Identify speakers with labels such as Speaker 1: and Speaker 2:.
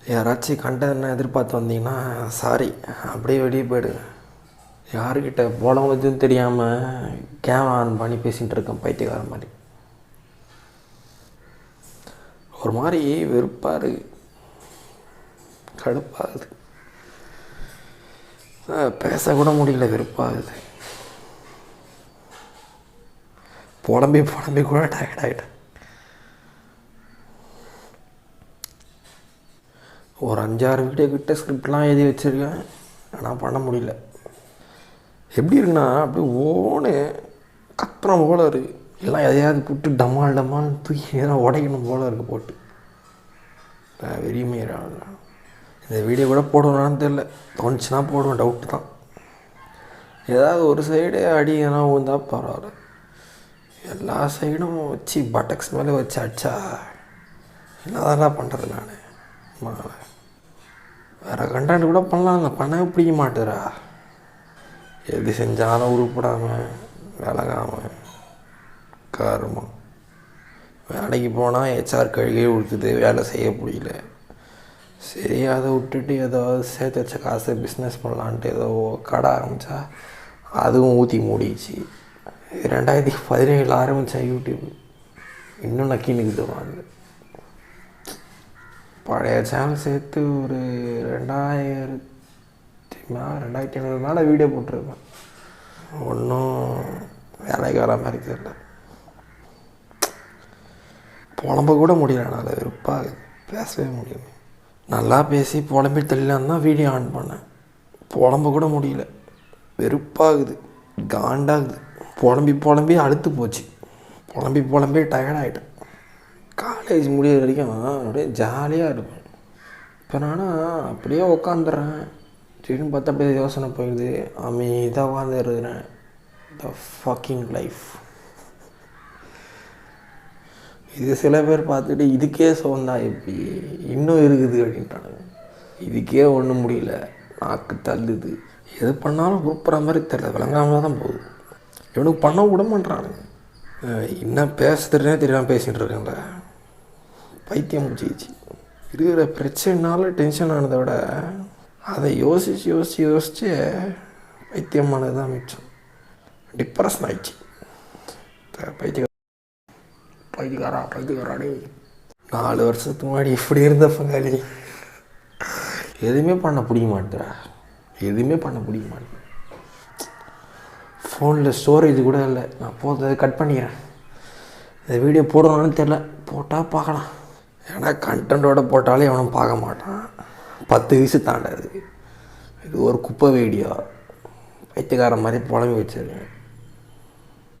Speaker 1: யாராச்சும் கண்டென்ட் எதிர்பார்த்து வந்தீங்கன்னா சாரி, அப்படியே வெளியே போயிடுங்க. யாருக்கிட்ட போலவதுன்னு தெரியாமல் கேமரா ஆன் பண்ணி பேசிகிட்டு இருக்கேன் பைத்தியக்கார மாதிரி. ஒரு மாதிரி வெறுப்பாக இருக்குது, கடுப்பாகுது, பேசக்கூட முடியல, வெறுப்பாகுது. புலம்பி கூட டயர்டாகிட்டேன். ஒரு 5-6 வீடியோ கிட்ட ஸ்கிரிப்ட்லாம் எழுதி வச்சுருக்கேன், ஆனால் பண்ண முடியல. எப்படி இருக்குன்னா அப்படியே ஓன்னு கத்துறோம் போல இருக்குது. எல்லாம் எதையாவது போட்டு டமால்னு தூக்கி எதனா உடைக்கணும் போல இருக்குது போட்டு. வெறியுமே இந்த வீடியோ கூட போடணும்னு தெரில, தோணுச்சுன்னா போடுவேன், டவுட்டு தான். ஏதாவது ஒரு சைடு அடி எதனா விழுந்தால் பரவாயில்ல, எல்லா சைடும் வச்சு பட்டக்ஸ் மேலே வச்சு அடிச்சா என்னதான் பண்ணுறது நான். வேறு கண்டென்ட் கூட பண்ணலாம், அந்த பண்ணவே பிடிக்க மாட்டேறா. எது செஞ்சாலும் உருப்படாமல் விலகாமல் காரமாக. வேலைக்கு போனால் ஹெச்ஆர் கழுகே கொடுத்துது, வேலை செய்ய முடியல. சரி, அதை விட்டுட்டு ஏதாவது சேர்த்து வச்ச காசை பிஸ்னஸ் பண்ணலான்ட்டு ஏதோ கடை ஆரம்பித்தா அதுவும் ஊற்றி மூடிச்சு. 2017 ஆரம்பித்தேன் யூடியூப், இன்னும் நக்கினுக்குது வாங்க. பழைய சேனல் சேர்த்து ஒரு 2500 மேலே வீடியோ போட்டிருப்பேன். ஒன்றும் வேலைக்கு வர மாதிரி தெரியல. புலம்ப கூட முடியல, என்னால் வெறுப்பாகுது, பேசவே முடியல. நல்லா பேசி புலம்பி தெரியலான்னு தான் வீடியோ ஆன் பண்ணேன். புலம்ப கூட முடியல, வெறுப்பாகுது, காண்டாகுது. புலம்பி அழுத்து போச்சு. புலம்பி டயர்டாகிட்டேன். காலேஜ் முடிகிற வரைக்கும் அப்படியே ஜாலியாக இருப்பேன். இப்போ நானும் அப்படியே உக்காந்துடுறேன். திடீர்னு பார்த்தா அப்படியே யோசனை போயிடுது, அமைதியாக உட்காந்துருக்கிறேன். த ஃபக்கிங் லைஃப். இது சில பேர் பார்த்துட்டு இதுக்கே சோர்ந்தா எப்படி இன்னும் இருக்குது அப்படின்ட்டானுங்க. இதுக்கே ஒன்றும் முடியல, நாக்கு தள்ளுது, எது பண்ணாலும் கூப்பிட்ற மாதிரி தெரியல, விளங்காமல் தான் போகுது. இவனுக்கு பண்ண விட மாட்டானுங்க. என்ன பேசுறதுனே தெரியாமல் பேசிகிட்டு இருக்கேன்ல, பைத்தியம் முடிச்சிச்சு. இருக்கிற பிரச்சனைனால டென்ஷன் ஆனதை விட அதை யோசித்து பைத்தியமானது தான் மிச்சம். டிப்ரெஷன் ஆயிடுச்சு. பைத்தியக்காராடே 4 வருஷத்துக்கு முன்னாடி இப்படி இருந்த பங்காளி எதுவுமே பண்ண பிடிக்க மாட்டேன். ஃபோனில் ஸ்டோரேஜ் கூட இல்லை. நான் போதை கட் பண்ணிக்கிறேன். இந்த வீடியோ போடணும்னு தெரில, போட்டால் பார்க்கலாம். ஏன்னா கண்டென்ட்டோடு போட்டாலே எவனும் பார்க்க மாட்டான். 10 வயசு தாண்டாது. இது ஒரு குப்பை வீடியோ, பைத்தியக்கார மாதிரி புலம்பி வச்சிருக்கேன்.